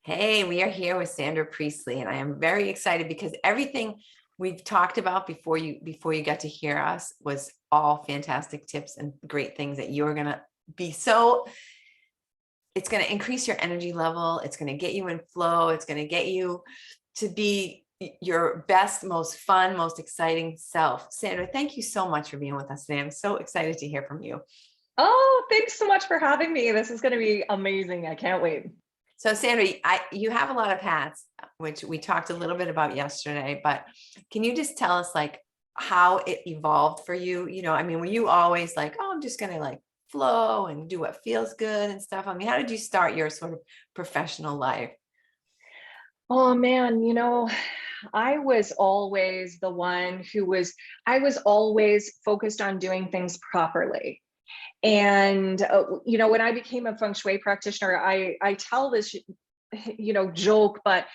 Hey, we are here with Sandra Priestley, and I am very excited because everything we've talked about before you got to hear us was all fantastic tips and great things that you're gonna be so it's gonna increase your energy level, it's gonna get you in flow, it's gonna get you to be your best, most fun, most exciting self. Sandra, thank you so much for being with us today. I'm so excited to hear from you. Oh, thanks so much for having me. This is going to be amazing. I can't wait. So Sandra, you have a lot of hats, which we talked a little bit about yesterday, but can you just tell us like how it evolved for you? I mean, were you always like, oh, I'm just gonna like flow and do what feels good and stuff? I mean, how did you start your sort of professional life? Oh man, I was always the one I was always focused on doing things properly. And, when I became a Feng Shui practitioner, I tell this, joke, but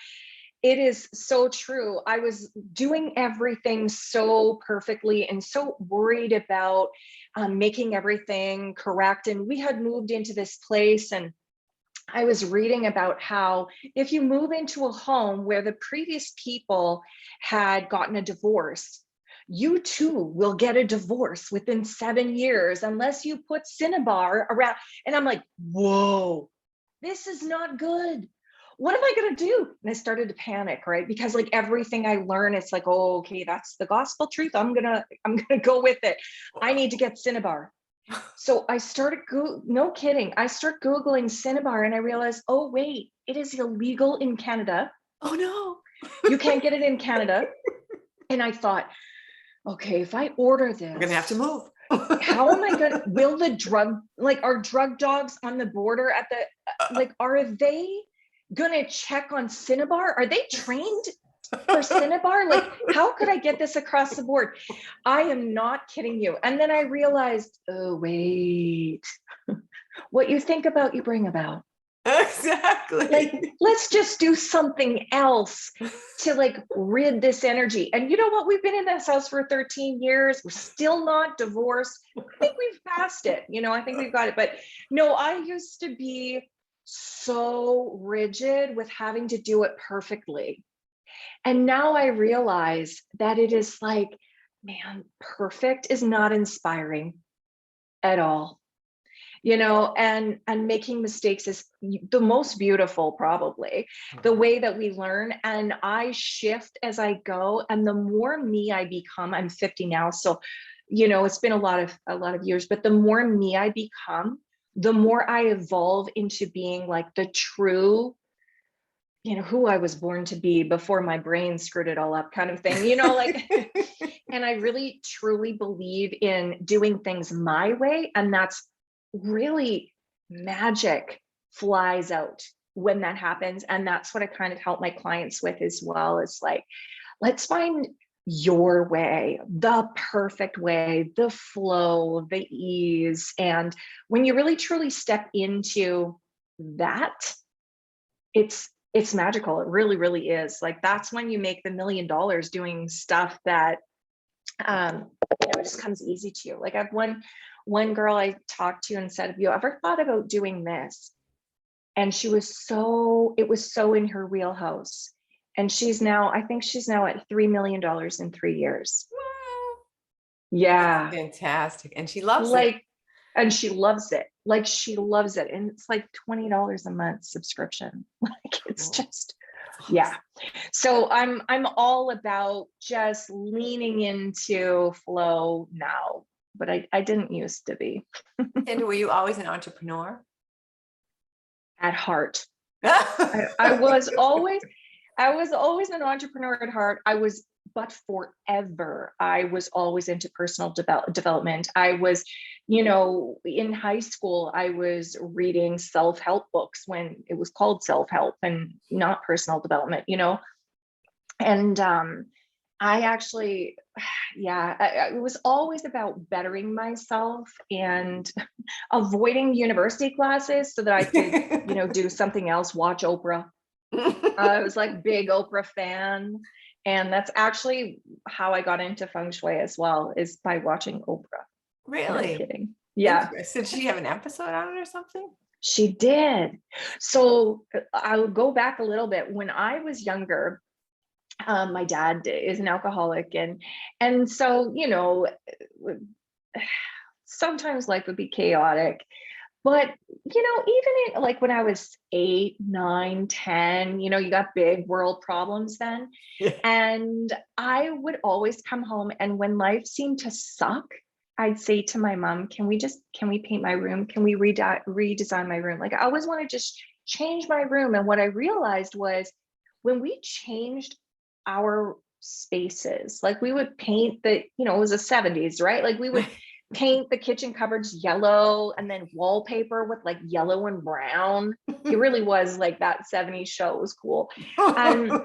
it is so true. I was doing everything so perfectly and so worried about making everything correct. And we had moved into this place, and I was reading about how if you move into a home where the previous people had gotten a divorce, you too will get a divorce within 7 years unless you put Cinnabar around. And I'm like, whoa, this is not good. What am I going to do? And I started to panic, right? Because like everything I learn, it's like, oh, okay, that's the gospel truth. I'm gonna go with it. I need to get Cinnabar. So I started, no kidding, I start Googling Cinnabar and I realized, oh, wait, it is illegal in Canada. Oh no. You can't get it in Canada. And I thought, okay, if I order this, We're gonna have to move. how am I gonna, will the are drug dogs on the border at are they gonna check on Cinnabar? Are they trained for Cinnabar? Like, how could I get this across the board? I am not kidding you. And then I realized, oh, wait, what you think about, you bring about. Exactly. Like, let's just do something else to like rid this energy. And you know what? We've been in this house for 13 years. We're still not divorced. I think we've passed it. I think we've got it. But no, I used to be so rigid with having to do it perfectly. And now I realize that it is like, man, perfect is not inspiring at all. And making mistakes is the most beautiful, probably the way that we learn. And I shift as I go. And the more me I become, I'm 50 now. So, it's been a lot of years, but the more me I become, the more I evolve into being like the true, who I was born to be before my brain screwed it all up, kind of thing, and I really truly believe in doing things my way. And that's really, magic flies out when that happens. And that's what I kind of help my clients with as well. Is like, let's find your way, the perfect way, the flow, the ease. And when you really truly step into that, it's magical. It really, really is. Like, that's when you make the $1 million doing stuff that it just comes easy to you. Like, I've one girl I talked to and said, have you ever thought about doing this? And it was so in her wheelhouse. And I think she's now at $3 million in 3 years. Yeah. That's fantastic. And she loves it. Like, and she loves it. Like, she loves it. And it's like $20 a month subscription. Like, it's just, yeah. So I'm all about just leaning into flow now, but I didn't used to be. And were you always an entrepreneur? At heart. I was always an entrepreneur at heart. But forever, I was always into personal development. I was, in high school, I was reading self-help books when it was called self-help and not personal development, and I actually, yeah, it was always about bettering myself and avoiding university classes so that I could, do something else, watch Oprah. I was like big Oprah fan. And that's actually how I got into Feng Shui as well, is by watching Oprah. Really? No kidding. Yeah. So did she have an episode on it or something? She did. So I'll go back a little bit. When I was younger, my dad is an alcoholic, and so, you know, sometimes life would be chaotic. But, you know, even in, like when I was 8, 9, 10, you know, you got big world problems then. Yeah. And I would always come home, and when life seemed to suck, I'd say to my mom, can we paint my room? Can we redesign my room? Like I always want to just change my room. And what I realized was when we changed our spaces, like we would paint the, you know, it was the 70s, right? Like we would paint the kitchen cupboards yellow and then wallpaper with like yellow and brown. It really was like that 70s show. It was cool. And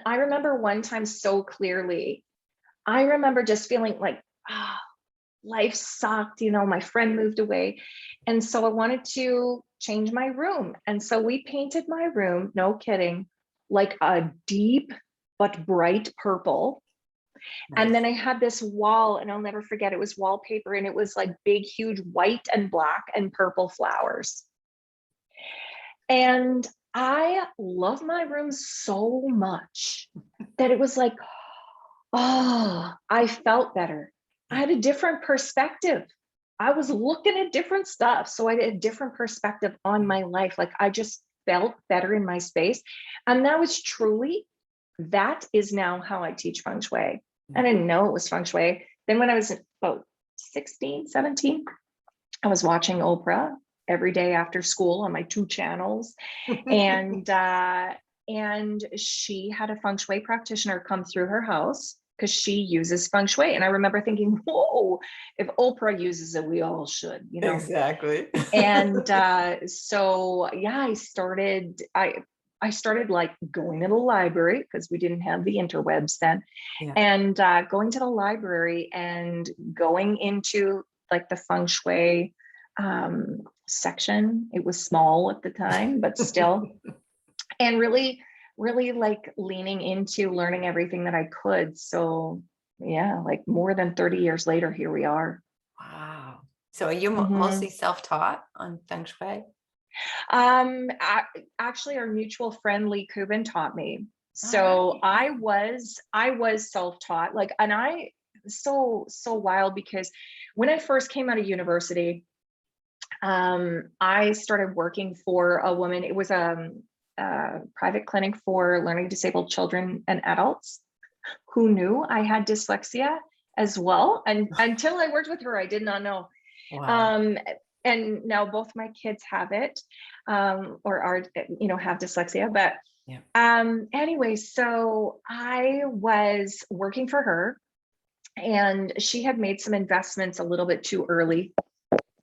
I remember one time so clearly, I remember just feeling like, ah, life sucked, you know, my friend moved away. And so I wanted to change my room. And so we painted my room, no kidding, like a deep but bright purple. And Nice. then I had this wall, and I'll never forget, it was wallpaper, and it was like big, huge white and black and purple flowers. And I love my room so much that it was like, oh, I felt better. I had a different perspective. I was looking at different stuff. So I had a different perspective on my life. Like I just felt better in my space. And that is now how I teach Feng Shui. I didn't know it was Feng Shui. Then when I was about 16, 17, I was watching Oprah every day after school on my 2 channels. And she had a Feng Shui practitioner come through her house because she uses Feng Shui. And I remember thinking, whoa, if Oprah uses it, we all should, you know? Exactly. And so, yeah, I started like going to the library because we didn't have the interwebs then. Yeah. And going to the library and going into like the Feng Shui section. It was small at the time, but still. And really, really like leaning into learning everything that I could. So yeah, like more than 30 years later, here we are. Wow. So are you Mhm. mostly self-taught on Feng Shui? Actually, our mutual friend Lee Kubin taught me. All So right. I was self-taught. Like, and I so wild because when I first came out of university, I started working for a woman. It was a private clinic for learning disabled children and adults. Who knew I had dyslexia as well? And until I worked with her, I did not know. Wow. And now both my kids have it, or are, you know, have dyslexia. But Yeah. anyway, so I was working for her, and she had made some investments a little bit too early.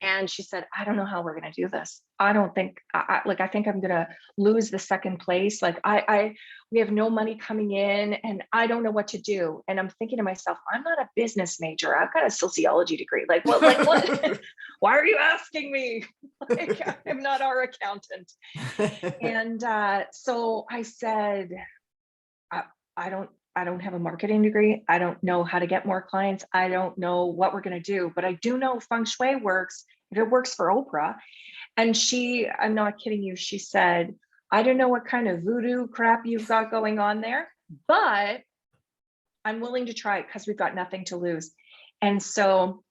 And she said, I don't know how we're going to do this. I don't think I think I'm going to lose the second place. Like we have no money coming in and I don't know what to do. And I'm thinking to myself, I'm not a business major. I've got a sociology degree. Like what, why are you asking me? Like I'm not our accountant. And so I said, I don't have a marketing degree. I don't know how to get more clients. I don't know what we're going to do, but I do know Feng Shui works. If it works for Oprah. And I'm not kidding you. She said, I don't know what kind of voodoo crap you've got going on there, but I'm willing to try it because we've got nothing to lose. And so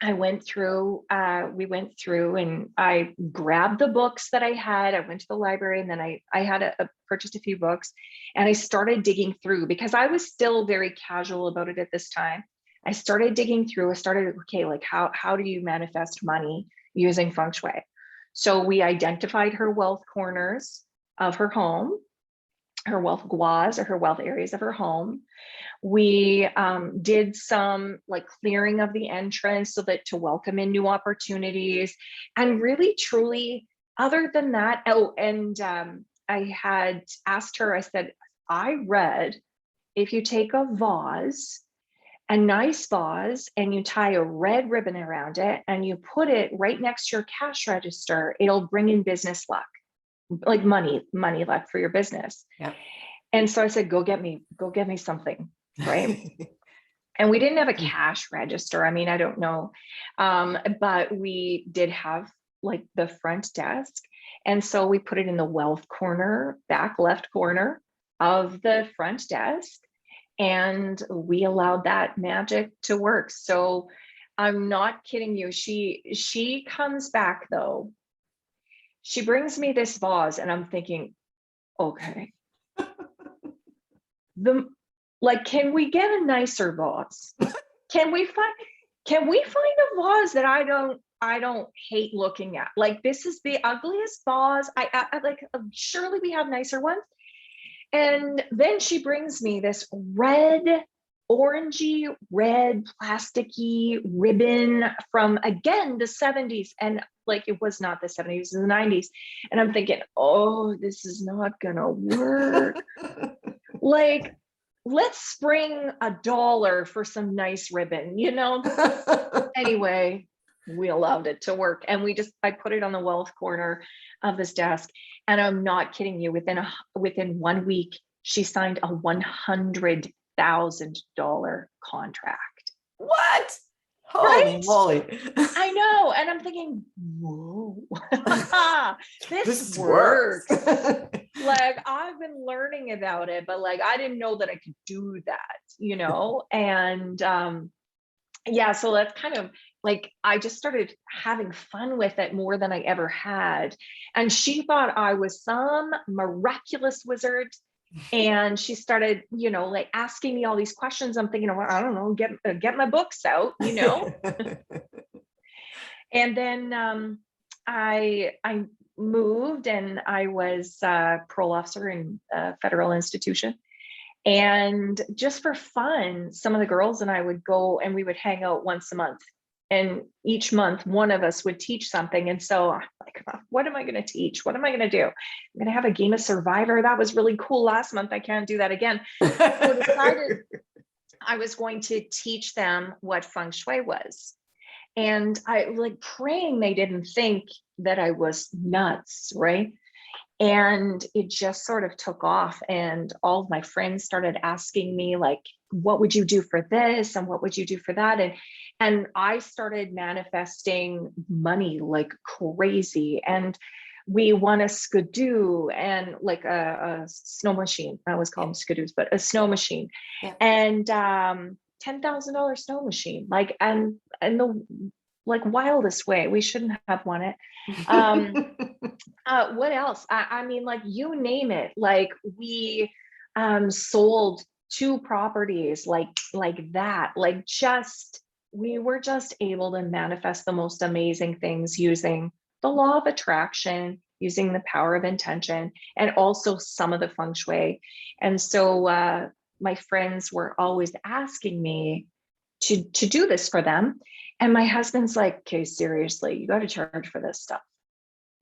we went through and I grabbed the books that I had. I went to the library, and then I had purchased a few books, and I started digging through because I was still very casual about it at this time. I started digging through. I started, okay, like how do you manifest money using Feng Shui? So we identified her wealth corners of her home, her wealth guas or her wealth areas of her home. We did some like clearing of the entrance so that to welcome in new opportunities, and really truly other than that. Oh, and I had asked her, I said, I read if you take a vase, a nice vase, and you tie a red ribbon around it and you put it right next to your cash register, it'll bring in business luck, like money luck for your business. Yeah. And so I said, go get me something, right? And we didn't have a cash register. I mean, I don't know. But we did have like the front desk. And so we put it in the wealth corner, back left corner of the front desk. And we allowed that magic to work. So I'm not kidding you. She comes back though. She brings me this vase and I'm thinking, okay, can we get a nicer vase? Can we find a vase that I don't hate looking at? Like, this is the ugliest vase. I like, surely we have nicer ones. And then she brings me this orangey red plasticky ribbon from, again, the 70s. And like, it was not the 70s, it was the 90s. And I'm thinking, oh, this is not gonna work. Like, let's spring $1 for some nice ribbon, you know? Anyway, we allowed it to work. And I put it on the wealth corner of this desk. And I'm not kidding you, within 1 week, she signed a $100,000 contract. What? Right? Holy moly. I know. And I'm thinking, whoa, this works. Like, I've been learning about it, but like, I didn't know that I could do that, you know? And yeah, so that's kind of like, I just started having fun with it more than I ever had. And she thought I was some miraculous wizard. And she started, you know, like asking me all these questions. I'm thinking, well, I don't know, get my books out, you know? And then I moved and I was a parole officer in a federal institution. And just for fun, some of the girls and I would go and we would hang out once a month. And each month, one of us would teach something. And so I'm like, what am I going to teach? What am I going to do? I'm going to have a game of Survivor. That was really cool last month. I can't do that again. So I decided I was going to teach them what Feng Shui was. And I like praying they didn't think that I was nuts, right? And it just sort of took off. And all of my friends started asking me, like, what would you do for this? And what would you do for that? And I started manifesting money like crazy. And we won a skidoo and like a snow machine. I always call them skidoos, but a snow machine. Yeah. And $10,000 snow machine, like, and the like wildest way. We shouldn't have won it. What else? I mean, like, you name it. Like, we sold 2 properties like that. Like, we were just able to manifest the most amazing things using the law of attraction, using the power of intention, and also some of the feng shui. And so my friends were always asking me to do this for them. And my husband's like, okay, seriously, you got to charge for this stuff.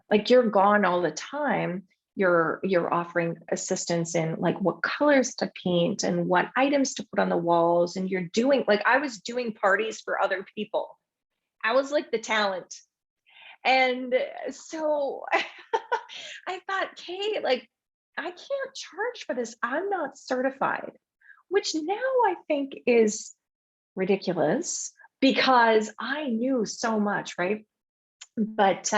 Like, you're gone all the time. You're offering assistance in like what colors to paint and what items to put on the walls. And you're doing, like, I was doing parties for other people. I was like the talent. And so I thought, okay, like, I can't charge for this. I'm not certified, which now I think is ridiculous because I knew so much, right? But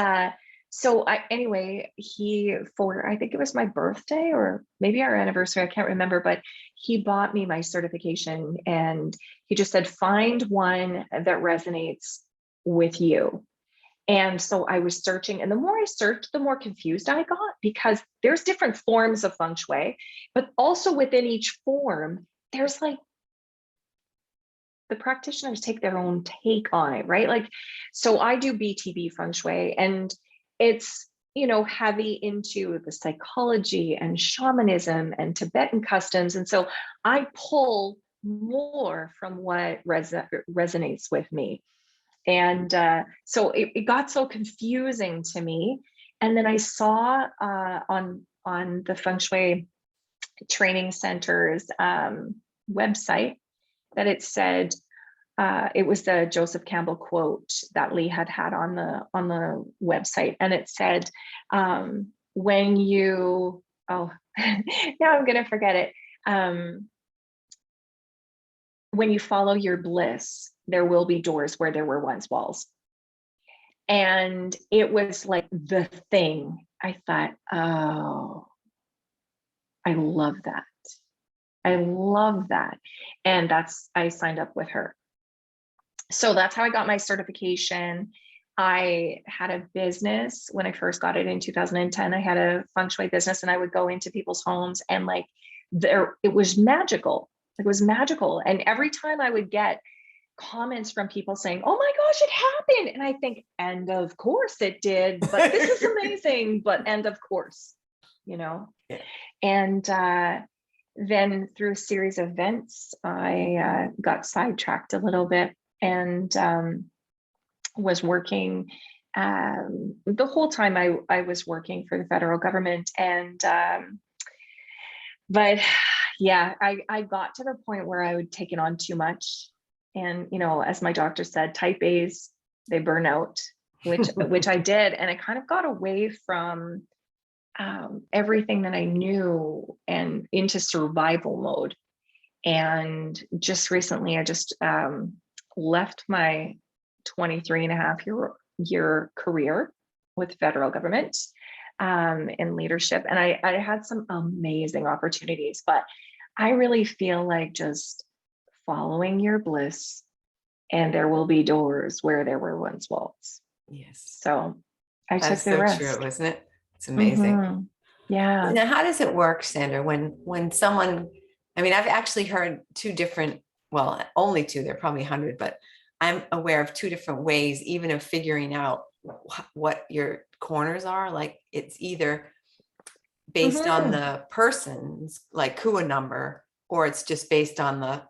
so anyway, I think it was my birthday or maybe our anniversary, I can't remember, but he bought me my certification and he just said, find one that resonates with you. And so I was searching, and the more I searched, the more confused I got, because there's different forms of feng shui, but also within each form, there's like, the practitioners take their own take on it, right? Like, so I do BTB feng shui, and it's, you know, heavy into the psychology and shamanism and Tibetan customs. And so I pull more from what resonates with me. And so it got so confusing to me. And then I saw on the Feng Shui Training Center's website that it said, it was the Joseph Campbell quote that Lee had on the website. And it said, when you, now I'm going to forget it. When you follow your bliss, there will be doors where there were once walls. And it was like the thing. I thought, oh, I love that. I love that. And I signed up with her. So that's how I got my certification. I had a business when I first got it in 2010. I had a Feng Shui business, and I would go into people's homes, and like it was magical. It was magical. And every time I would get comments from people saying, oh my gosh, it happened. And I think, and of course it did, but this is amazing, but and of course, you know. Yeah. And then through a series of events, I got sidetracked a little bit, and was working the whole time I was working for the federal government. And but yeah, I got to the point where I would take it on too much. And, you know, as my doctor said, type A's, they burn out, which I did. And I kind of got away from everything that I knew and into survival mode. And just recently, I just left my 23.5 year career with the federal government in leadership. And I had some amazing opportunities, but I really feel like just following your bliss, and there will be doors where there were once walls. Yes. So I took That's the so risk. true, isn't it? It's amazing. Mhm. Yeah. Now, how does it work, Sandra, when someone, I mean, I've actually heard two different, well, only two, there are probably 100, but I'm aware of two different ways, even of figuring out what your corners are. Like it's either based on the person's like KUA number, or it's just based on the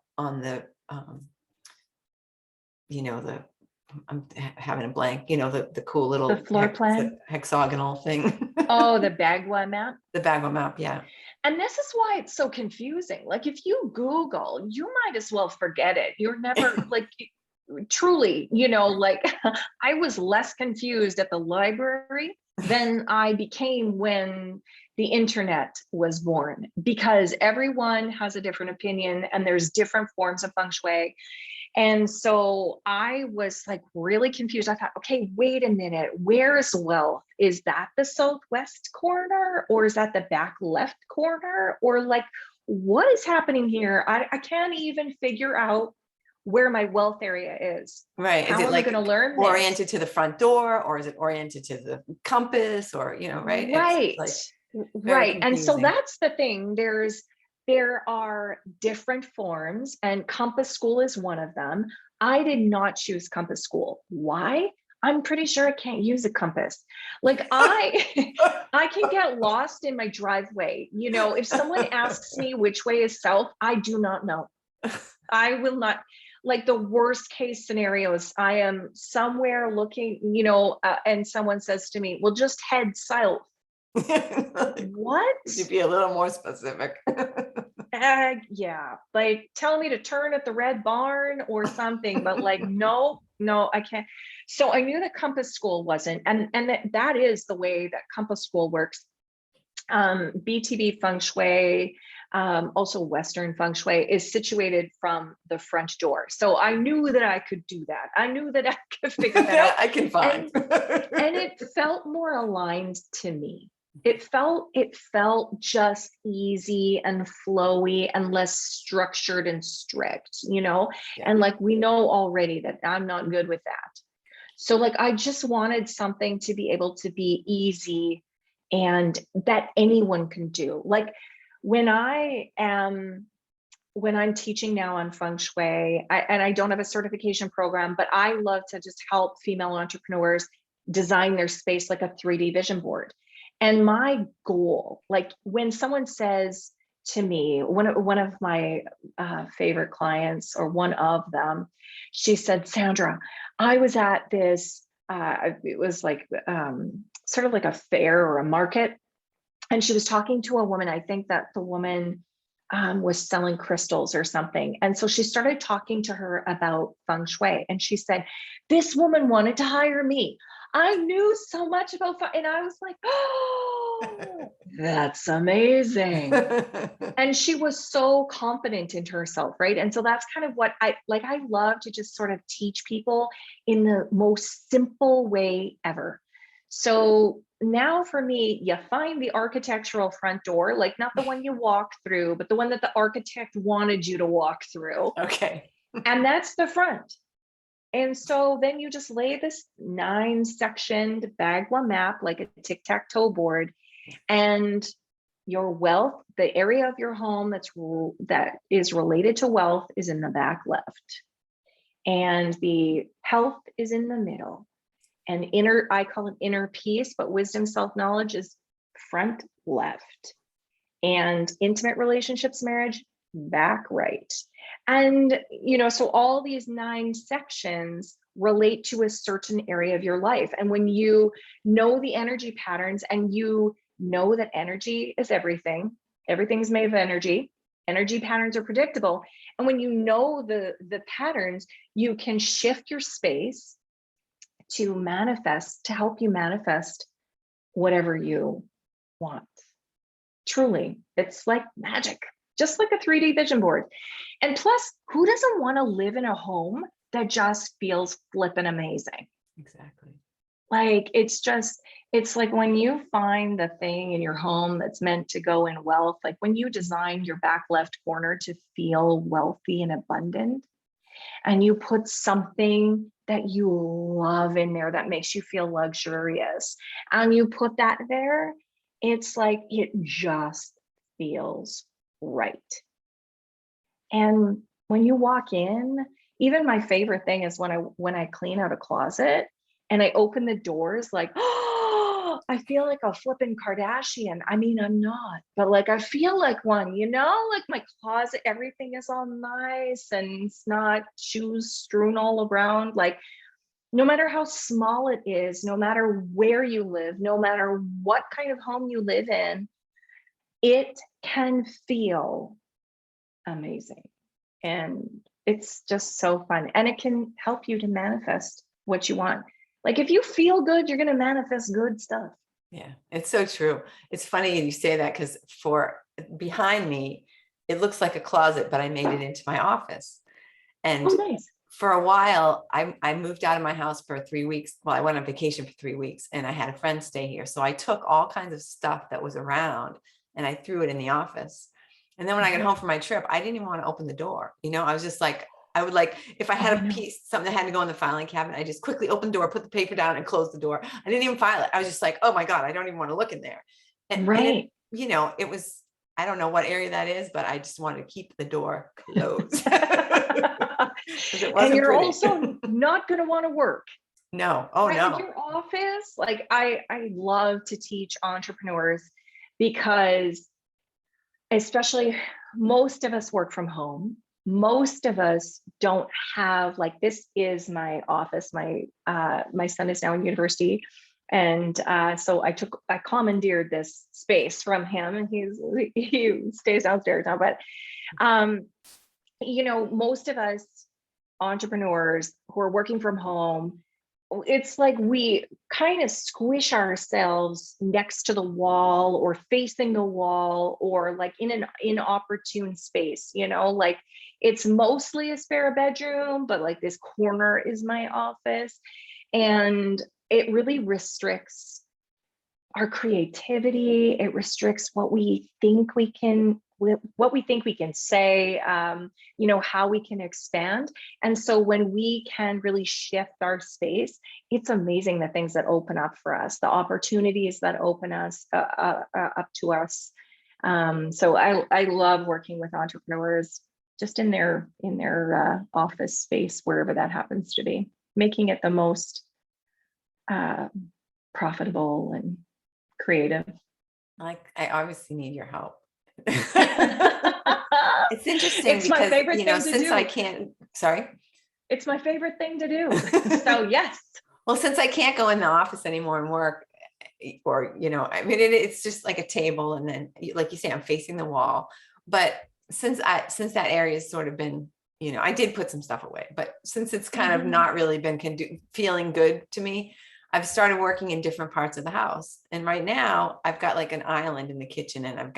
you know, I'm having a blank, you know, the cool little The floor plan. hexagonal thing. Oh, the Bagua map. The Bagua map, yeah. And this is why it's so confusing. Like if you Google, you might as well forget it. You're never like, truly, you know, like I was less confused at the library than I became when the internet was born, because everyone has a different opinion and there's different forms of Feng Shui. And so I was like really confused. I thought, okay, wait a minute, where is wealth? Is that the southwest corner, or is that the back left corner? Or like, what is happening here? I can't even figure out where my wealth area is. Right. How is it am like I going to learn oriented to the front door, or is it oriented to the compass, or, you know, right? Right. It's like Right. And so confusing. that's the thing. There are different forms, and Compass School is one of them. I did not choose Compass School. Why? I'm pretty sure I can't use a compass. Like I can get lost in my driveway. You know, if someone asks me which way is south, I do not know. I will not. Like the worst case scenarios, I am somewhere looking, you know, and someone says to me, well, just head south. What? To be a little more specific. Yeah, like tell me to turn at the red barn or something, but like, no, I can't. So I knew that Compass School wasn't, and that is the way that Compass School works. BTB Feng Shui, also Western Feng Shui, is situated from the front door. So I knew that I could do that. I knew that I could figure that out. I can find. And it felt more aligned to me. It felt just easy and flowy and less structured and strict, you know? Yeah. And like, we know already that I'm not good with that. So like, I just wanted something to be able to be easy and that anyone can do. Like when I'm teaching now on Feng Shui, and I don't have a certification program, but I love to just help female entrepreneurs design their space like a 3D vision board. And my goal, like when someone says to me, one of my favorite clients, or one of them, she said, Sandra, I was at this, it was like sort of like a fair or a market. And she was talking to a woman. I think that the woman was selling crystals or something. And so she started talking to her about Feng Shui. And she said, this woman wanted to hire me. I knew so much about, and I was like, oh, That's amazing. And she was so confident in herself, right? And so that's kind of what I like. I love to just sort of teach people in the most simple way ever. So now for me, you find the architectural front door, like not the one you walk through, but the one that the architect wanted you to walk through. Okay. And that's the front. And so then you just lay this 9-sectioned Bagua map, like a tic-tac-toe board, and your wealth, the area of your home that is related to wealth is in the back left. And the health is in the middle. And inner, I call it inner peace, but wisdom, self-knowledge is front left. And intimate relationships, marriage, back right. And, so all these 9 sections relate to a certain area of your life. And when you know the energy patterns and you know that energy is everything, everything's made of energy, energy patterns are predictable. And when you know the patterns, you can shift your space to manifest, to help you manifest whatever you want. Truly, it's like magic, just like a 3D vision board. And plus, who doesn't want to live in a home that just feels flippin' amazing? Exactly. Like, it's like when you find the thing in your home that's meant to go in wealth, like when you design your back left corner to feel wealthy and abundant, and you put something that you love in there that makes you feel luxurious, and you put that there, it's like it just feels right. And when you walk in, even my favorite thing is when I clean out a closet and I open the doors, like, oh, I feel like a flippin' Kardashian. I mean, I'm not, but like I feel like one, like my closet, everything is all nice and it's not shoes strewn all around. Like, no matter how small it is, no matter where you live, no matter what kind of home you live in, it can feel amazing. And it's just so fun. And it can help you to manifest what you want. Like if you feel good, you're going to manifest good stuff. Yeah, it's so true. It's funny you say that because behind me, it looks like a closet, but I made it into my office. And oh, nice. For a while, I moved out of my house for 3 weeks. Well, I went on vacation for 3 weeks and I had a friend stay here. So I took all kinds of stuff that was around and I threw it in the office. And then when I got home from my trip, I didn't even want to open the door. I was just like, I would like, if I had a piece, something that had to go in the filing cabinet, I just quickly opened the door, put the paper down and closed the door. I didn't even file it. I was just like, oh my God, I don't even want to look in there. And it, it was, I don't know what area that is, but I just wanted to keep the door closed. And you're also not going to want to work. No. Oh, right? no. Like your office, like I love to teach entrepreneurs because especially most of us work from home. Most of us don't have, like, this is my office. My son is now in university. And so I commandeered this space from him, and he stays downstairs now. But most of us entrepreneurs who are working from home, it's like we kind of squish ourselves next to the wall or facing the wall or like in an inopportune space, like it's mostly a spare bedroom, but like this corner is my office. And it really restricts our creativity. It restricts what we think we can say, how we can expand. And so when we can really shift our space, it's amazing the things that open up for us, the opportunities that open us up to us. So I love working with entrepreneurs just in their office space, wherever that happens to be, making it the most profitable and creative. I obviously need your help. It's interesting it's my favorite thing to since do. I can't, sorry. It's my favorite thing to do. So yes. Well, since I can't go in the office anymore and work, or, it's just like a table. And then like you say, I'm facing the wall. But since that area has sort of been, I did put some stuff away, but since it's kind of not really been feeling good to me, I've started working in different parts of the house. And right now I've got like an island in the kitchen, and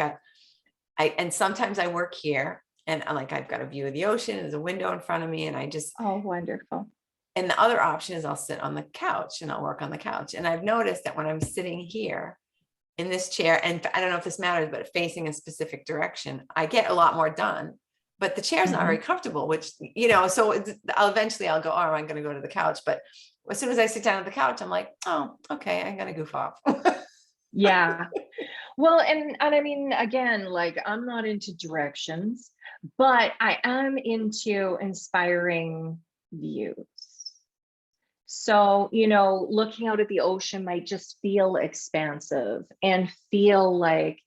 and sometimes I work here, and I've got a view of the ocean, there's a window in front of me, and Oh, wonderful. and the other option is I'll sit on the couch and I'll work on the couch. And I've noticed that when I'm sitting here in this chair, and I don't know if this matters, but facing a specific direction, I get a lot more done. But the chair's not very comfortable, which, so eventually I'll go, oh, I'm going to go to the couch. But as soon as I sit down at the couch, I'm like, oh, okay, I'm going to goof off. Yeah. Well, and I mean, again, like I'm not into directions, but I am into inspiring views. So, looking out at the ocean might just feel expansive and feel like,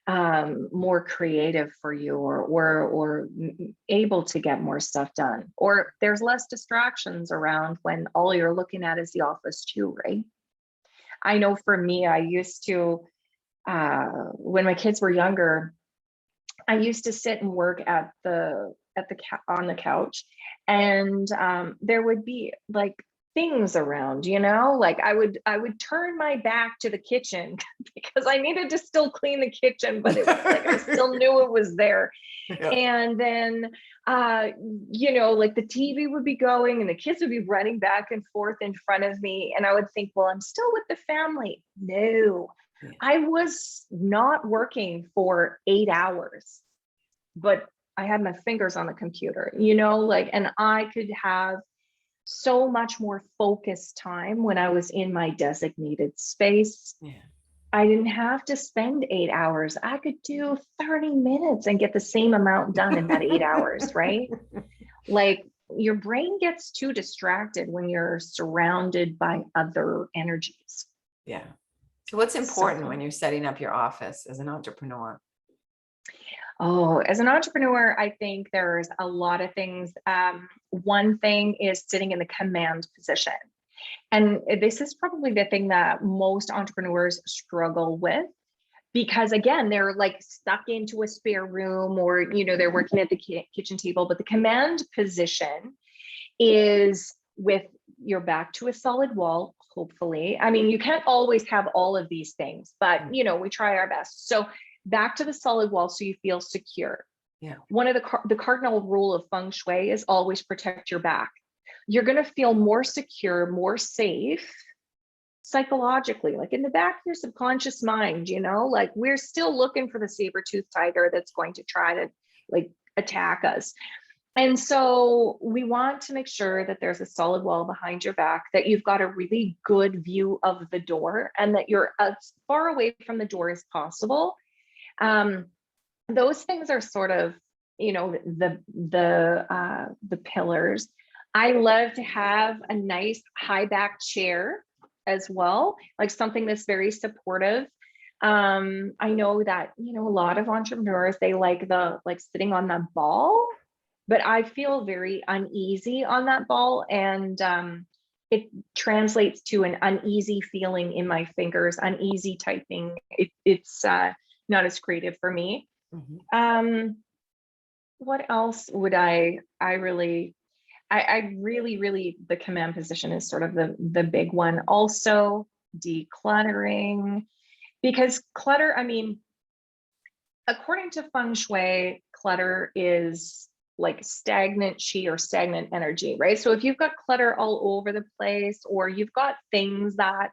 more creative for you, or able to get more stuff done. Or there's less distractions around when all you're looking at is the office too, right? I know for me, I used to, when my kids were younger, I used to sit and work on the couch, and there would be like things around, like I would turn my back to the kitchen because I needed to still clean the kitchen, but it was like I still knew it was there. Yeah. And then like the TV would be going and the kids would be running back and forth in front of me, and I would think, well, I'm still with the family. No, Yeah. I was not working for 8 hours, but I had my fingers on the computer, and I could have so much more focused time when I was in my designated space. Yeah. I didn't have to spend 8 hours. I could do 30 minutes and get the same amount done in that 8 hours, right? Like your brain gets too distracted when you're surrounded by other energies. Yeah. So what's important So- when you're setting up your office as an entrepreneur? Oh, as an entrepreneur, I think there's a lot of things. One thing is sitting in the command position. And this is probably the thing that most entrepreneurs struggle with, because again, they're like stuck into a spare room, or, they're working at the kitchen table. But the command position is with your back to a solid wall, hopefully. I mean, you can't always have all of these things, but, we try our best. So back to the solid wall so you feel secure. Yeah. One of the cardinal rule of Feng Shui is always protect your back. You're going to feel more secure, more safe psychologically, like in the back of your subconscious mind, like we're still looking for the saber-toothed tiger that's going to try to like attack us. And so we want to make sure that there's a solid wall behind your back, that you've got a really good view of the door, and that you're as far away from the door as possible. Those things are sort of, the pillars. I love to have a nice high back chair as well, like something that's very supportive. I know that, a lot of entrepreneurs, they like sitting on the ball, but I feel very uneasy on that ball. And it translates to an uneasy feeling in my fingers, uneasy typing. It's not as creative for me. Mm-hmm. What else would I really, the command position is sort of the big one. Also decluttering, because clutter, I mean, according to Feng Shui, clutter is like stagnant chi or stagnant energy, right? So if you've got clutter all over the place, or you've got things that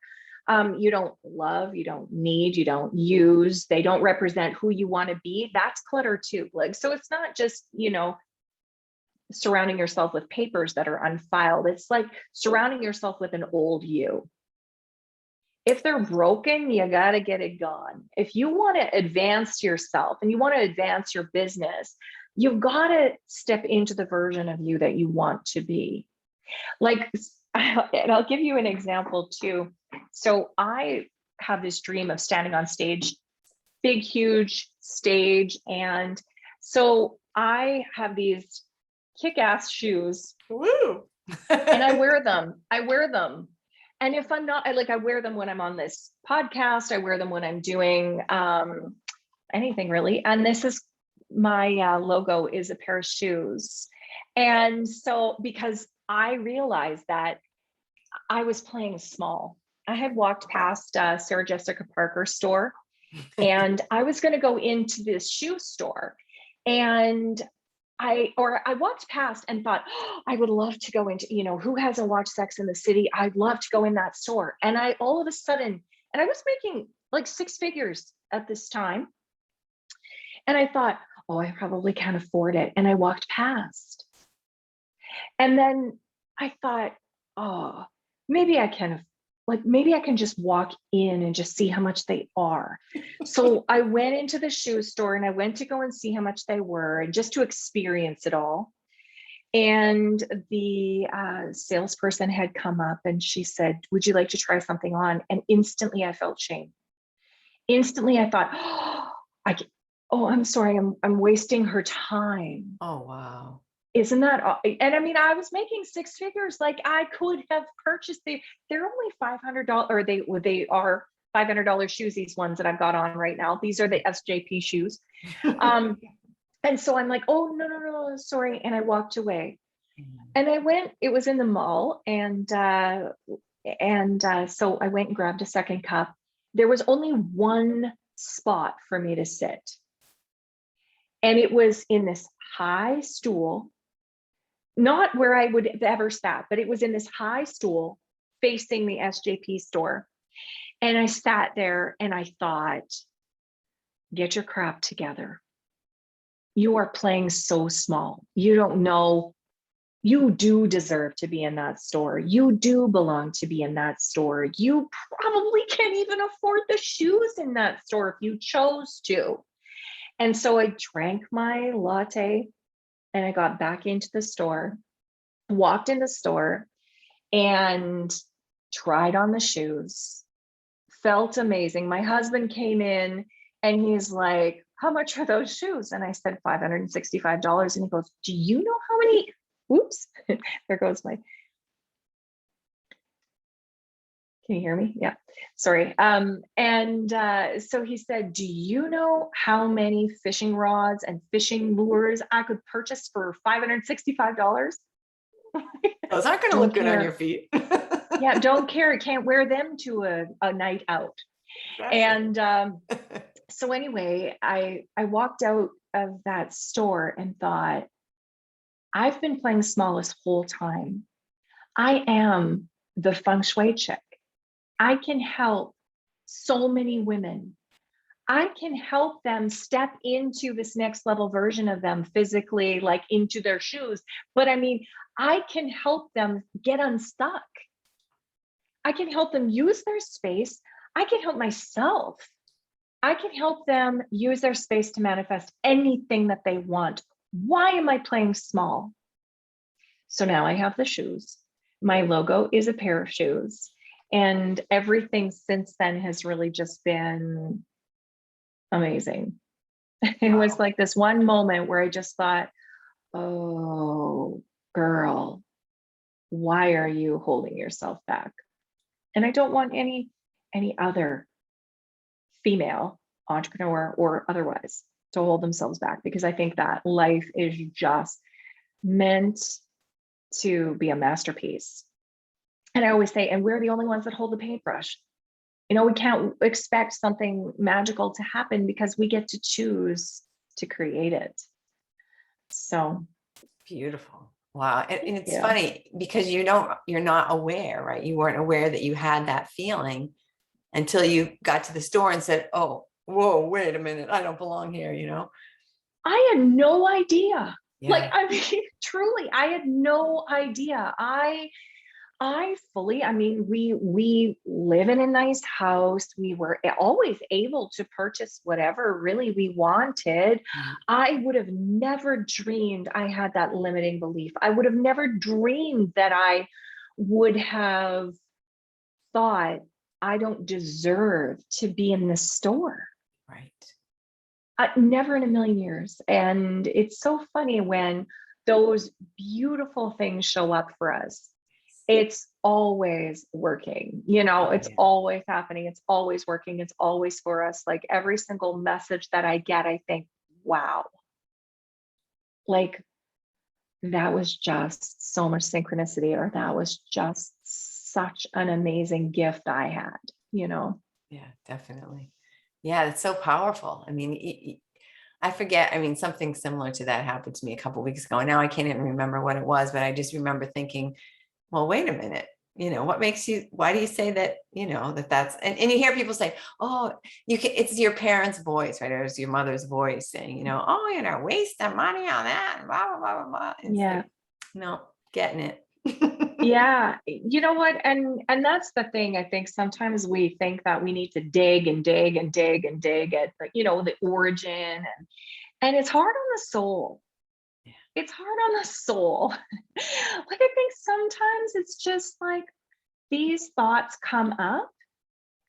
you don't love, you don't need, you don't use, they don't represent who you want to be, that's clutter too. Like, so it's not just, surrounding yourself with papers that are unfiled. It's like surrounding yourself with an old you. If they're broken, you got to get it gone. If you want to advance yourself and you want to advance your business, you've got to step into the version of you that you want to be. Like, and I'll give you an example too. So I have this dream of standing on stage, big, huge stage. And so I have these kick-ass shoes. Woo! And I wear them. And if I'm not, I wear them when I'm on this podcast. I wear them when I'm doing anything really. And this is my logo is a pair of shoes. And so, because I realized that I was playing small. I had walked past Sarah Jessica Parker's store, and I was going to go into this shoe store, and I walked past and thought, oh, I would love to go into, who hasn't watched Sex in the City? I'd love to go in that store. And I all of a sudden, and I was making like 6 figures at this time. And I thought, oh, I probably can't afford it. And I walked past. And then I thought, oh, maybe I can, maybe I can just walk in and just see how much they are. So I went into the shoe store and I went to go and see how much they were and just to experience it all. And the salesperson had come up and she said, would you like to try something on? And instantly I felt shame. Instantly I thought, I'm sorry, I'm wasting her time. Oh, wow. Isn't that, and I mean, I was making 6 figures. Like I could have purchased they're only $500, or they are $500 shoes. These ones that I've got on right now, these are the SJP shoes. And so I'm like, oh, no, sorry. And I walked away and I went, it was in the mall. And so I went and grabbed a second cup. There was only one spot for me to sit. And it was in this high stool, not where I would have ever sat, but it was in this high stool facing the SJP store. And I sat there and I thought, get your crap together. You are playing so small. You don't know. You do deserve to be in that store. You do belong to be in that store. You probably can't even afford the shoes in that store if you chose to. And so I drank my latte and I got back into the store, walked in the store and tried on the shoes. Felt amazing. My husband came in and he's like, how much are those shoes? And I said, $565. And he goes, do you know how many, oops, there goes my, can you hear me? Yeah, sorry. So he said, do you know how many fishing rods and fishing lures I could purchase for $565? Those aren't going to look good on your feet. Yeah, don't care. Can't wear them to a night out. Exactly. And so anyway, I walked out of that store and thought, I've been playing small this whole time. I am the Feng Shui chick. I can help so many women. I can help them step into this next level version of them physically, like into their shoes. But I mean, I can help them get unstuck. I can help them use their space. I can help myself. I can help them use their space to manifest anything that they want. Why am I playing small? So now I have the shoes. My logo is a pair of shoes. And everything since then has really just been amazing. It was like this one moment where I just thought, oh, girl, why are you holding yourself back? And I don't want any other female entrepreneur or otherwise to hold themselves back, because I think that life is just meant to be a masterpiece. And I always say, and we're the only ones that hold the paintbrush. You know, we can't expect something magical to happen because we get to choose to create it. So beautiful. Wow. And it's funny because you're not aware, right? You weren't aware that you had that feeling until you got to the store and said, oh, whoa, wait a minute. I don't belong here, you know? I had no idea. Yeah. Like, I mean, truly, I had no idea. We live in a nice house. We were always able to purchase whatever really we wanted. Mm-hmm. I would have never dreamed I had that limiting belief. I would have never dreamed that I would have thought I don't deserve to be in this store. Right. Never in a million years. And it's so funny when those beautiful things show up for us. It's always working, you know, it's always happening. It's always working. It's always for us. Like every single message that I get, I think, wow, like that was just so much synchronicity, or that was just such an amazing gift I had, you know? Yeah, definitely. Yeah, it's so powerful. I mean, I forget, I mean, something similar to that happened to me a couple of weeks ago. And now I can't even remember what it was, but I just remember thinking, well, wait a minute, what makes you, why do you say that, that's, and you hear people say, oh, it's your parents' voice, right? Or it's your mother's voice saying, oh, wasting money on that, and blah, blah, blah, blah, blah. It's Yeah. like, no, getting it. Yeah, you know what? And that's the thing. I think sometimes we think that we need to dig and dig and dig and dig at, the origin, and it's hard on the soul. Yeah. It's hard on the soul. Like, I think sometimes it's just like these thoughts come up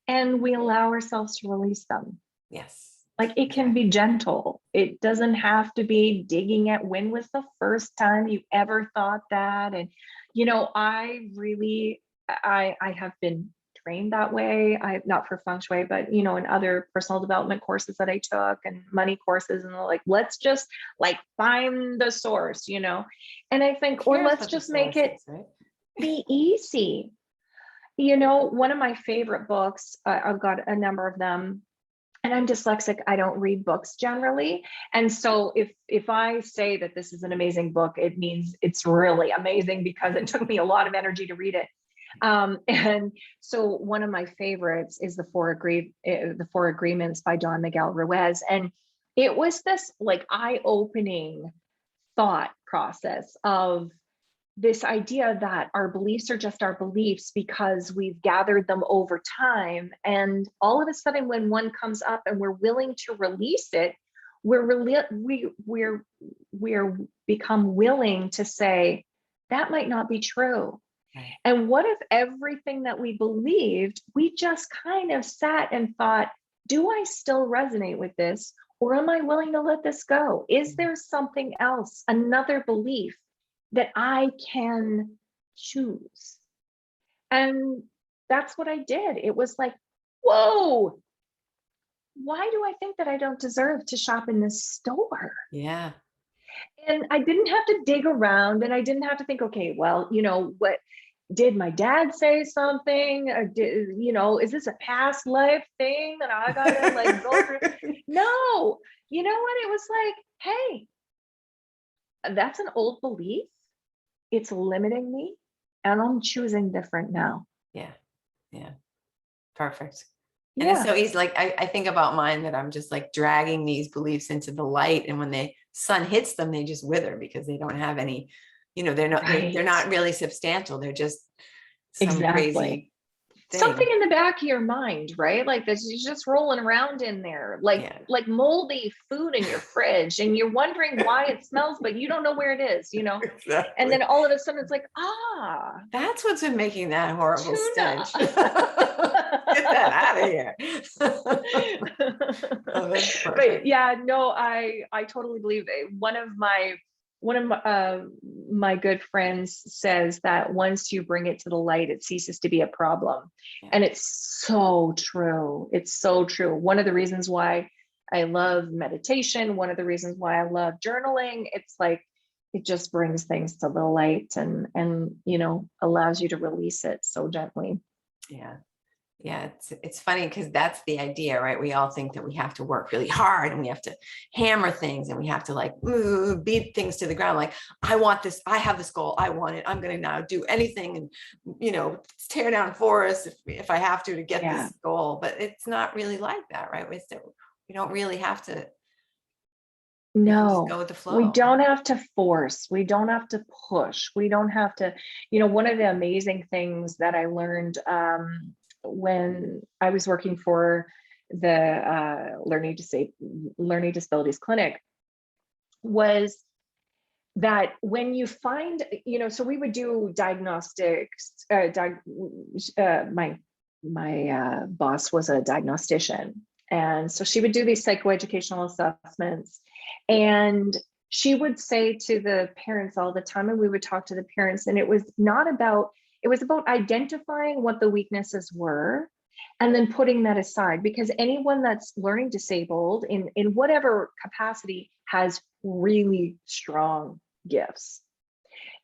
and we allow ourselves to release them. Yes. Like, it can be gentle. It doesn't have to be digging at when was the first time you ever thought that. And, I have been trained that way. Not for Feng Shui, but, in other personal development courses that I took and money courses, and like, let's just like find the source, and I think, or let's just make it be easy. One of my favorite books, I've got a number of them, and I'm dyslexic. I don't read books generally. And so if I say that this is an amazing book, it means it's really amazing because it took me a lot of energy to read it. And so one of my favorites is the Four Agreements by Don Miguel Ruiz. And it was this like eye-opening thought process of this idea that our beliefs are just our beliefs because we've gathered them over time. And all of a sudden, when one comes up and we're willing to release it, we're become willing to say, that might not be true. Right. And what if everything that we believed, we just kind of sat and thought, do I still resonate with this? Or am I willing to let this go? Is there something else, another belief that I can choose? And that's what I did. It was like, whoa, why do I think that I don't deserve to shop in this store? Yeah. And I didn't have to dig around, and I didn't have to think, okay, well, what did my dad say something? Or is this a past life thing that I gotta like go through? No, you know what? It was like, hey, that's an old belief. It's limiting me, and I'm choosing different now. Yeah. Yeah. Perfect. And Yeah. it's so easy. Like I think about mine, that I'm just like dragging these beliefs into the light. And when the sun hits them, they just wither because they don't have any, they're not, Right. they're not really substantial. They're just some Exactly. crazy thing. Something in the back of your mind, right? Like this is just rolling around in there, like moldy food in your fridge, and you're wondering why it smells, but you don't know where it is, Exactly. And then all of a sudden it's like, that's what's been making that horrible tuna. stench. Get that out of here. Oh, But yeah, no, I totally believe it. One of my good friends says that once you bring it to the light, it ceases to be a problem. Yeah. And it's so true. It's so true. One of the reasons why I love meditation, one of the reasons why I love journaling, it's like it just brings things to the light and allows you to release it so gently. Yeah. Yeah, it's funny because that's the idea, right? We all think that we have to work really hard and we have to hammer things and we have to like beat things to the ground. Like, I want this, I have this goal, I want it. I'm going to now do anything and, tear down forests if I have to get this goal. But it's not really like that, right? We don't really have to. No, go with the flow. We don't have to force. We don't have to push. We don't have to, one of the amazing things that I learned, when I was working for the learning disabilities clinic, was that when you find, so we would do diagnostics. My boss was a diagnostician, and so she would do these psychoeducational assessments, and she would say to the parents all the time, and we would talk to the parents, and it was about identifying what the weaknesses were and then putting that aside, because anyone that's learning disabled in whatever capacity has really strong gifts.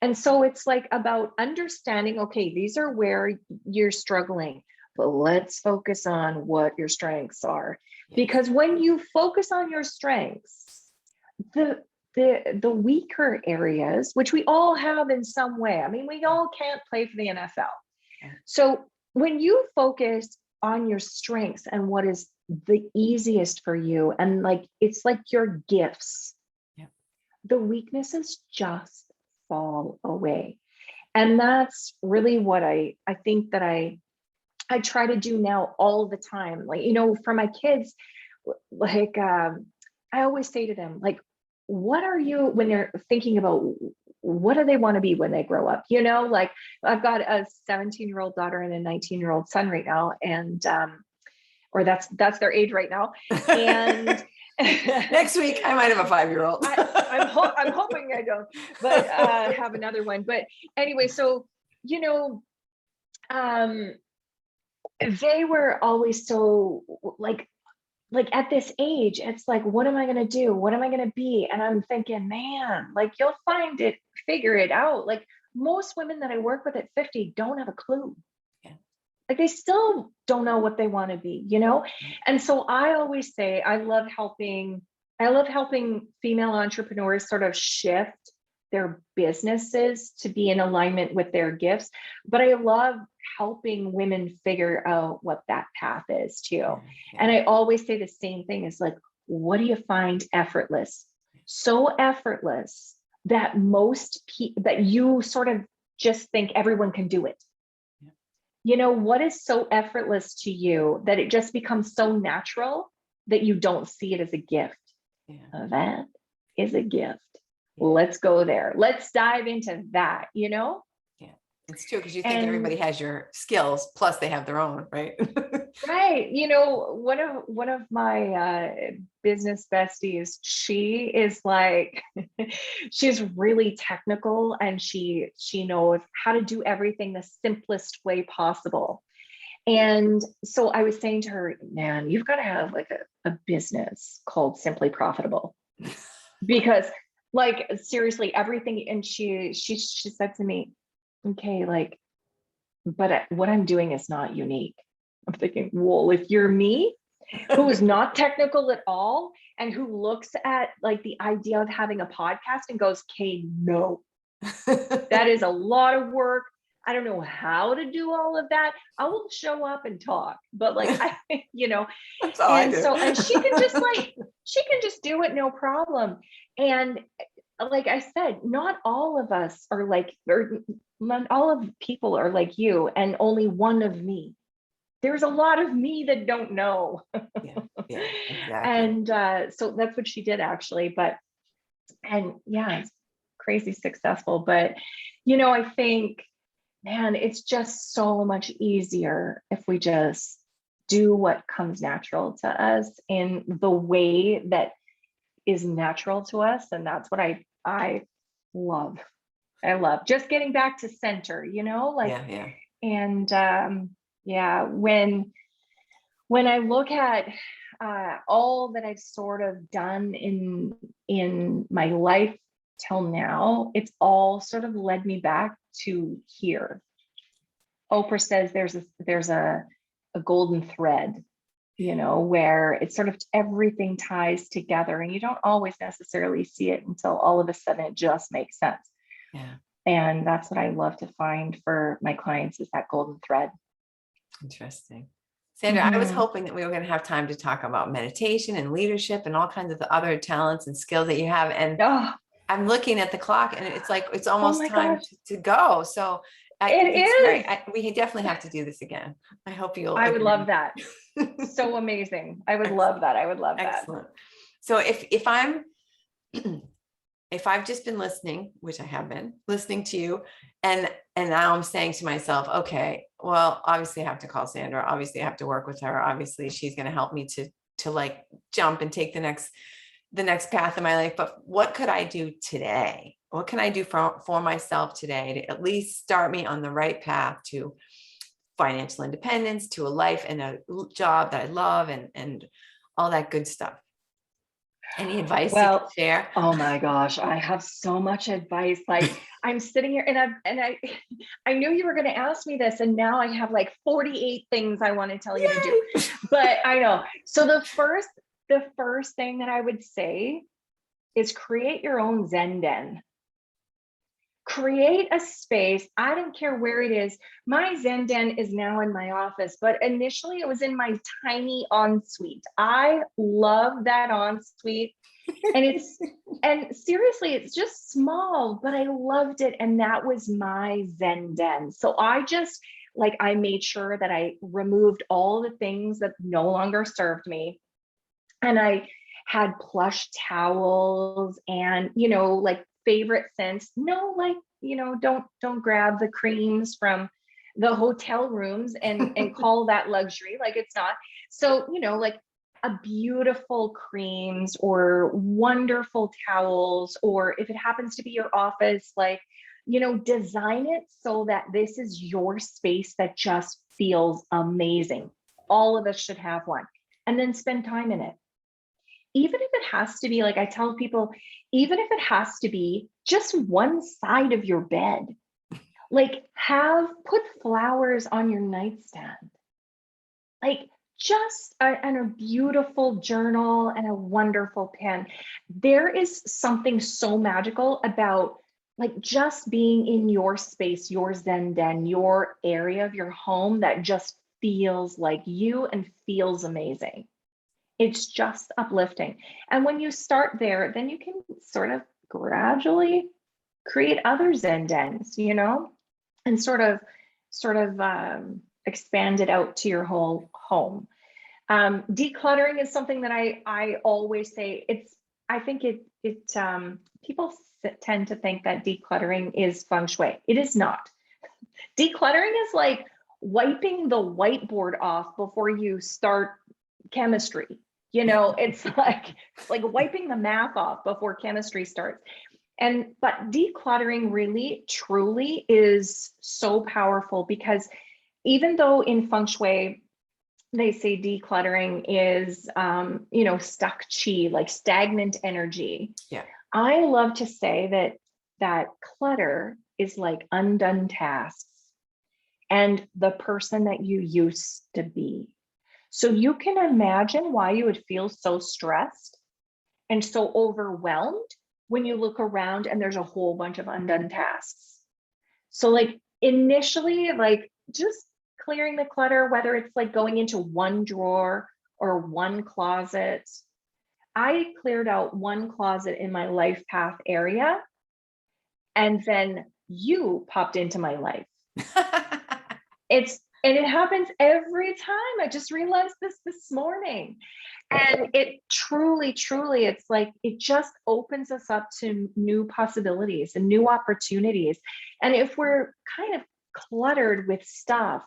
And so it's like about understanding, okay, these are where you're struggling, but let's focus on what your strengths are. Yes. Because when you focus on your strengths, the weaker areas, which we all have in some way, I mean, we all can't play for the NFL. So when you focus on your strengths and what is the easiest for you, and like it's like your gifts, the weaknesses just fall away. And that's really what I think that I try to do now all the time. Like, you know, for my kids, like I always say to them, like, what are you, when they're thinking about what do they want to be when they grow up? You know, like I've got a 17-year-old daughter and a 19-year-old son right now. And or that's their age right now. And next week I might have a 5-year-old. I'm hoping I don't, but have another one. But anyway, so you know, they were always so like at this age, it's like, what am I going to do? What am I going to be? And I'm thinking, man, like you'll figure it out. Like most women that I work with at 50 don't have a clue. Like they still don't know what they want to be, you know? And so I always say, I love helping female entrepreneurs sort of shift their businesses to be in alignment with their gifts. But I love helping women figure out what that path is too. And I always say the same thing is like, what do you find effortless? So effortless that that you sort of just think everyone can do it. You know, what is so effortless to you that it just becomes so natural that you don't see it as a gift? That is a gift. Let's go there. Let's dive into that, you know? Yeah. It's true, because you think everybody has your skills, plus they have their own, right? Right. You know, one of my business besties, she is like, she's really technical and she knows how to do everything the simplest way possible. And so I was saying to her, man, you've got to have like a business called Simply Profitable, because like seriously, everything. And she said to me, okay, like, but what I'm doing is not unique. I'm thinking, well, if you're me, who is not technical at all, and who looks at like the idea of having a podcast and goes, okay, no, that is a lot of work. I don't know how to do all of that. I will show up and talk, but like, you know, and so, and she can just do it, no problem. And like I said, not all of us are like, or not all of people are like you, and only one of me. There's a lot of me that don't know. Exactly. And so that's what she did actually. It's crazy successful. But, you know, I think, man, it's just so much easier if we just do what comes natural to us in the way that is natural to us. And that's what I love. I love just getting back to center, you know, like, and when I look at all that I've sort of done in my life till now, it's all sort of led me back to here. Oprah says there's a golden thread, you know, where it's sort of everything ties together, and you don't always necessarily see it until all of a sudden it just makes sense. And that's what I love to find for my clients, is that golden thread. Interesting. Sandra, I was hoping that we were going to have time to talk about meditation and leadership and all kinds of the other talents and skills that you have. And I'm looking at the clock and it's like, it's almost time to go. So we definitely have to do this again. I hope you'll. I would love that. So amazing. I would love that. I would love that. Excellent. So if I've just been listening, which I have been listening to you, and now I'm saying to myself, okay, well, obviously I have to call Sandra. Obviously I have to work with her. Obviously she's going to help me to like jump and take the next path in my life. But what could I do today? What can I do for myself today to at least start me on the right path to financial independence, to a life and a job that I love, and all that good stuff? Any advice you can Well, share? oh my gosh, I have so much advice. Like I'm sitting here I knew you were going to ask me this, and now I have like 48 things I want to tell you to do. Yay! But I know. So the first thing that I would say is create your own Zen den. Create a space. I don't care where it is. My Zen den is now in my office, but initially it was in my tiny ensuite. I love that ensuite. And seriously, it's just small, but I loved it. And that was my Zen den. So I made sure that I removed all the things that no longer served me. And I had plush towels and, like favorite scents. No, like, don't grab the creams from the hotel rooms and call that luxury. Like it's not. So, like a beautiful creams or wonderful towels, or if it happens to be your office, like, design it so that this is your space that just feels amazing. All of us should have one, and then spend time in it. Even if it has to be, like I tell people, even if it has to be just one side of your bed, like put flowers on your nightstand, like just and a beautiful journal and a wonderful pen. There is something so magical about like just being in your space, your Zen den, your area of your home that just feels like you and feels amazing. It's just uplifting. And when you start there, then you can sort of gradually create other Zen dens, and sort of expand it out to your whole home. Decluttering is something that I always say. I think people tend to think that decluttering is Feng Shui. It is not. Decluttering is like wiping the whiteboard off before you start chemistry. It's like wiping the math off before chemistry starts. But decluttering really truly is so powerful, because even though in Feng Shui they say decluttering is stuck chi, like stagnant energy. Yeah. I love to say that clutter is like undone tasks and the person that you used to be. So you can imagine why you would feel so stressed and so overwhelmed when you look around and there's a whole bunch of undone tasks. So like initially, like just clearing the clutter, whether it's like going into one drawer or one closet. I cleared out one closet in my life path area, and then you popped into my life. It happens every time. I just realized this morning. And it truly, it's like, it just opens us up to new possibilities and new opportunities. And if we're kind of cluttered with stuff,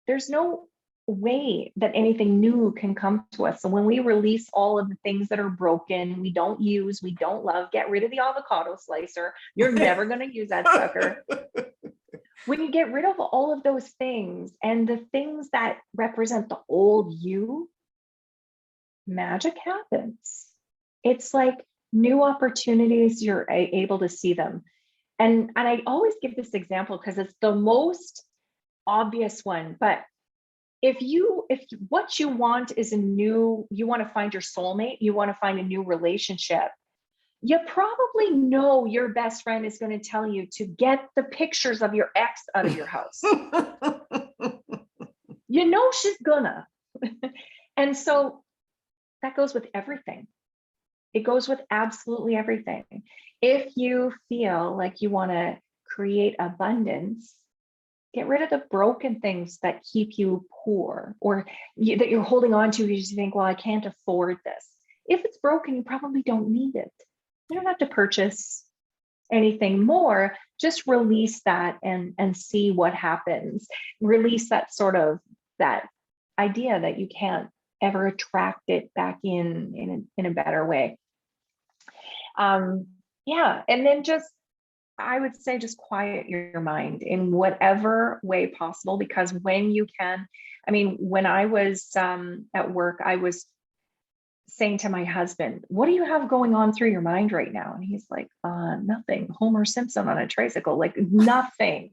there's no way that anything new can come to us. So when we release all of the things that are broken, we don't use, we don't love, get rid of the avocado slicer. You're never going to use that sucker. When you get rid of all of those things and the things that represent the old you, magic happens. It's like new opportunities, you're able to see them. And I always give this example because it's the most obvious one. But if what you want is you want to find your soulmate, you want to find a new relationship, you probably know your best friend is going to tell you to get the pictures of your ex out of your house. She's gonna. And so that goes with everything. It goes with absolutely everything. If you feel like you want to create abundance, get rid of the broken things that keep you poor, or that you're holding on to because you think, well, I can't afford this. If it's broken, you probably don't need it. You don't have to purchase anything more. Just release that and see what happens. Release that that idea that you can't ever attract it back in a better way. And then I would say just quiet your mind in whatever way possible, because when you can, when I was at work, I was saying to my husband, what do you have going on through your mind right now? And he's like, nothing. Homer Simpson on a tricycle, like nothing.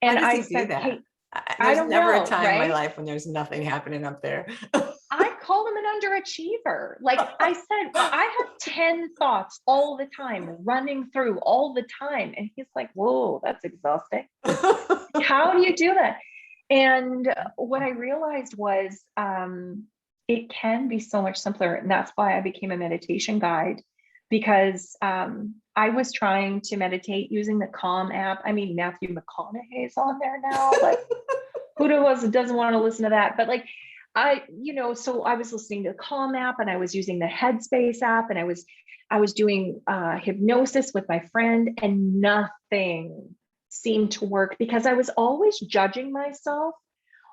How And does I he do said, that? hey, I There's don't never a know, time in my right? life when there's nothing happening up there. I call him an underachiever. Like I said, I have 10 thoughts all the time, running through all the time. And he's like, whoa, that's exhausting. How do you do that? And what I realized was it can be so much simpler. And that's why I became a meditation guide, because I was trying to meditate using the Calm app. I mean, Matthew McConaughey's on there now, but who doesn't want to listen to that? But like, so I was listening to the Calm app, and I was using the Headspace app, and I was doing hypnosis with my friend, and nothing seemed to work because I was always judging myself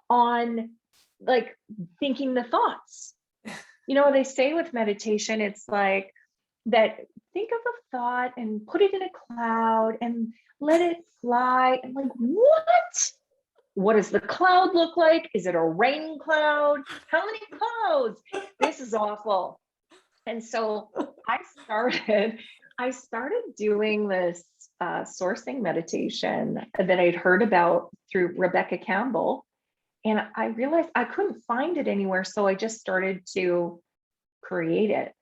on like thinking the thoughts. They say with meditation, it's like that, think of a thought and put it in a cloud and let it fly. And like, what does the cloud look like? Is it a rain cloud? How many clouds? This is awful. And so I started doing this sourcing meditation that I'd heard about through Rebecca Campbell. And I realized I couldn't find it anywhere. So I just started to create it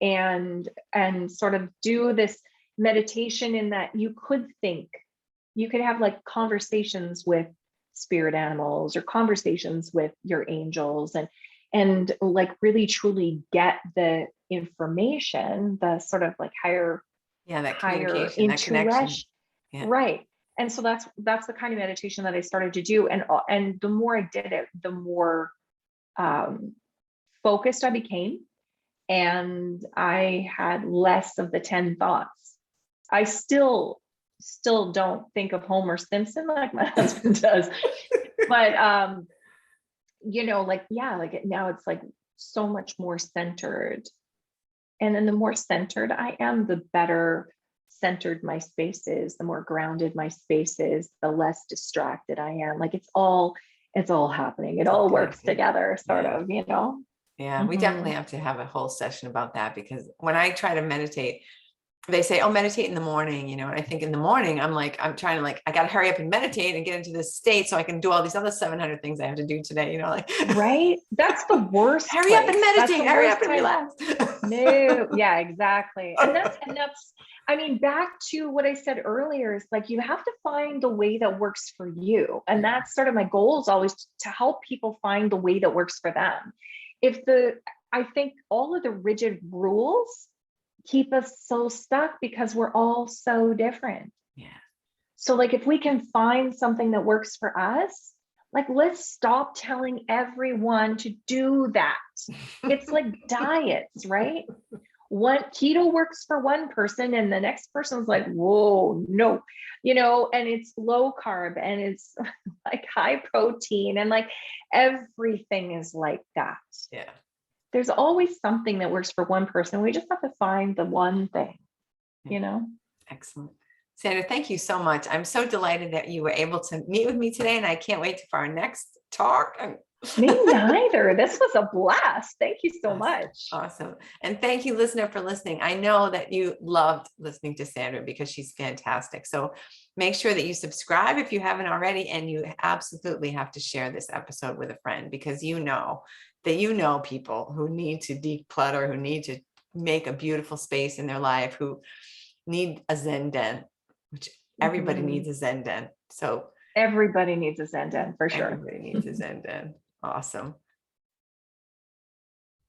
and sort of do this meditation, in that you could have like conversations with spirit animals or conversations with your angels, and like really truly get the information, the sort of like higher That higher communication, that connection. intuition. Yeah. Right. And so that's the kind of meditation that I started to do. And the more I did it, the more focused I became, and I had less of the 10 thoughts. I still don't think of Homer Simpson like my husband does, but now it's like so much more centered. And then the more centered I am, the better centered my space is, the more grounded my space is, the less distracted I am. Like it's all happening. It all works together, sort of, Yeah, we definitely have to have a whole session about that, because when I try to meditate, they say, oh, meditate in the morning, and I think in the morning, I'm trying to I got to hurry up and meditate and get into this state so I can do all these other 700 things I have to do today, right. That's the worst. Hurry up and meditate, hurry up and relax. No, yeah, exactly. And that's, I mean, back to what I said earlier, is like, you have to find the way that works for you. And that's sort of my goal, is always to help people find the way that works for them. I think all of the rigid rules keep us so stuck because we're all so different. Yeah. So like, if we can find something that works for us, like, let's stop telling everyone to do that. It's like diets, right? Keto works for one person, and the next person's like, whoa, no, and it's low carb, and it's like high protein, and like everything is like that. Yeah. There's always something that works for one person. We just have to find the one thing, Excellent. Sandra, thank you so much. I'm so delighted that you were able to meet with me today, and I can't wait for our next talk. Me neither. This was a blast. Thank you so much. Awesome. And thank you, listener, for listening. I know that you loved listening to Sandra because she's fantastic. So make sure that you subscribe if you haven't already, and you absolutely have to share this episode with a friend, because that people who need to declutter, who need to make a beautiful space in their life, who need a Zen den, which everybody needs a Zen den. So everybody needs a Zen den, for sure. Everybody needs a Zen den. Awesome.